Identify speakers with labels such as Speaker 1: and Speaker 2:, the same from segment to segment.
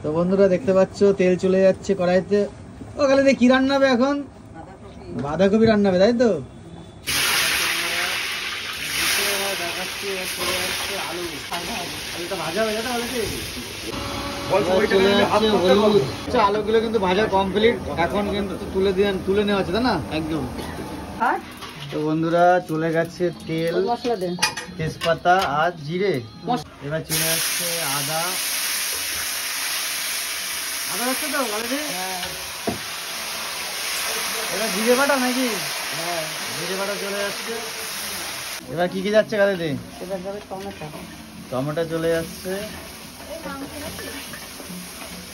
Speaker 1: তো বন্ধুরা দেখতে পাচ্ছ তেল চলে যাচ্ছে কড়াইতে। ও কালে কি রান্না হবে এখন? বাঁধাকপি রান্না হবে, তাই তো? আলুগুলো কিন্তু ভাজা কমপ্লিট, এখন কিন্তু তুলে নেওয়া আছে, তাই না? একদম। তো বন্ধুরা চলে গেছে তেল, তেজপাতা আর জিরে। এবার চলে যাচ্ছে আদা হচ্ছে তো এবার জিরে বাটা নাকি? হ্যাঁ, জিরে বাটা চলে যাচ্ছে। এবার কি কি যাচ্ছে গাড়িতে? টমেটো চলে যাচ্ছে।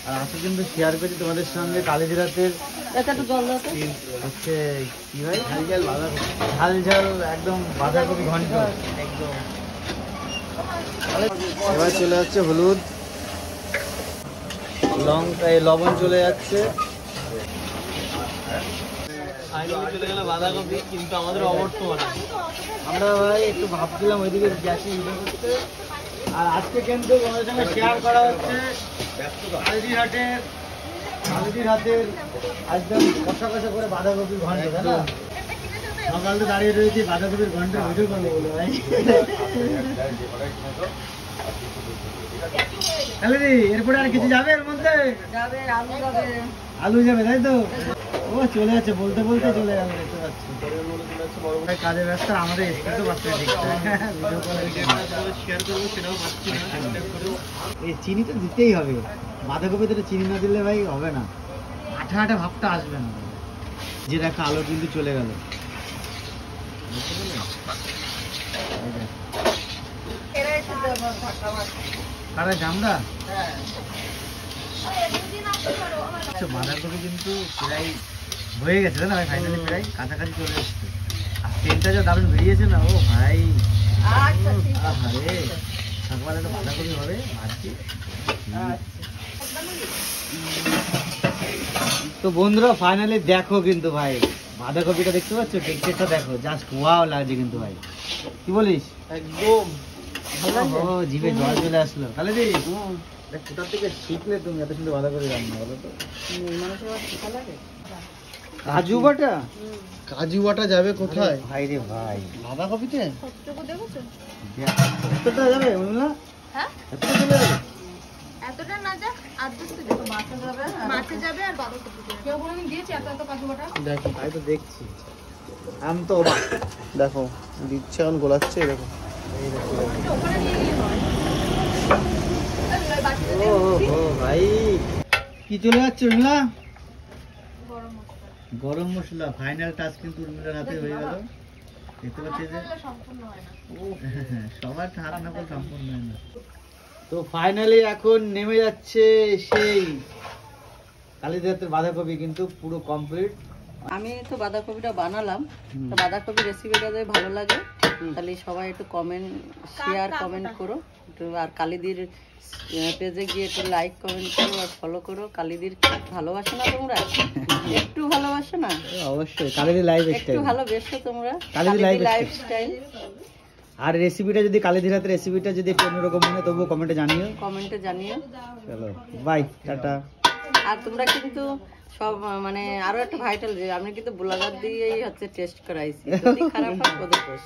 Speaker 1: আর আজকে কিন্তু শেয়ার করছি তোমাদের সঙ্গে কালিজিরাতের হচ্ছে কি হয়, ঝাল ঝাল একদম বাঁধাকপি ঘন্ট একদম। এবার চলে যাচ্ছে হলুদ, লঙ্কা, লবণ চলে যাচ্ছে। বাঁধাকপি কিন্তু আমাদের অবর্তমান, আমরা ভাই একটু ভাবছিলাম ওইদিকে গ্যাসে ভিডিও করতে। আর আজকে কিন্তু আমাদের সঙ্গে শেয়ার করা হচ্ছে কালিজির হাতের একদম কষা কষা করে বাঁধাকপির ঘন্ট, তাই না? সকাল তো দাঁড়িয়ে রয়েছি বাঁধাকপির ঘন্টের ভিডিও করবো বলে ভাই। এরপরে আর কিছু যাবে এর মধ্যে? আলু যাবে, তাই তো? ও চলে যাচ্ছে, বলতে বলতে চলে যাবে, দেখতে পাচ্ছি। কাজে ব্যস্ত, আমাদের স্পিডও পাচ্ছে না ঠিকঠাক। এই চিনি তো দিতেই হবে, বাঁধাকপিতে চিনি না দিলে ভাই হবে না, আঠা আঠা ভাবটা আসবে না। যে দেখো আলু কিন্তু চলে গেল। জামদা বাঁধাকপি কিন্তু প্রায় হয়ে গেছে, তাই না ভাই? ফাইনালি প্রায় কাছাকাছি চলে এসছে। আর তেলটা যা দারুণ বেরিয়েছে না, ও ভাই সকালে তো বাঁধাকপি হবে ভাবছি। তো বন্ধুরা ফাইনালি দেখো কিন্তু ভাই বাঁধাকপিটা দেখতে পাচ্ছ, টেক্সচারটা দেখো, জাস্ট ওয়াও লাগছে কিন্তু ভাই, কি বলিস? একদম জিভে জল চলে আসলো। তাহলে কোথা থেকে শিখলে তুমি এত সুন্দর বাঁধাকপি রান্না, বলো তো? কাজু বাটা, কাজু বাটা যাবে কোথায় ভাই রে ভাই? বাঁধাকপিতে এতটা যাবে? বললা এতটা চলে যাবে?
Speaker 2: এতটা না যা, মাছে যাবে আর বাঁধাকপি কেউ বলে আমি দিয়েছি এত কাজু বাটা।
Speaker 1: দেখো তাই তো দেখছি, আম তো দেখো দিচ্ছে, এখন গোলাচ্ছে, এরকম ভাই কি চলে যাচ্ছে উর্মিলা? গরম মশলা। ফাইনাল টাচ কিন্তু উর্মিলার হাতে হয়ে গেল, দেখতে পাচ্ছি যে সবার হাত না করে সম্পূর্ণ হয় না। তো ফাইনালি এখন নেমে যাচ্ছে সেই কালিজিরাতের বাঁধাকপি, কিন্তু পুরো কমপ্লিট।
Speaker 3: আমি তো বাঁধাকপিটা বানালাম, তো বাঁধাকপি রেসিপিটা যদি ভালো লাগে তাহলে সবাই একটু শেয়ার কমেন্ট করো, একটু আর কালিদির পেজে গিয়ে একটু লাইক কমেন্ট করো আর ফলো করো। কালিদির ভালোবাসো না তোমরা? একটু ভালোবাসো না?
Speaker 1: অবশ্যই কালিদির লাইফস্টাইল
Speaker 3: একটু ভালোবেসো তোমরা,
Speaker 1: কালিদির
Speaker 3: লাইফস্টাইল।
Speaker 1: আর রেসিপিটা যদি কালিদির হাতের রেসিপিটা যদি একটু অন্যরকম মনে হয় তবুও কমেন্টে জানিও। চলো বাই, টাটা।
Speaker 3: আর তোমরা কিন্তু সব মানে আরো একটা ভাইটাল যে আমি কিন্তু ব্লগার দিয়েই হচ্ছে টেস্ট করাইছি, যদি খারাপ হয় ওদের দোষ।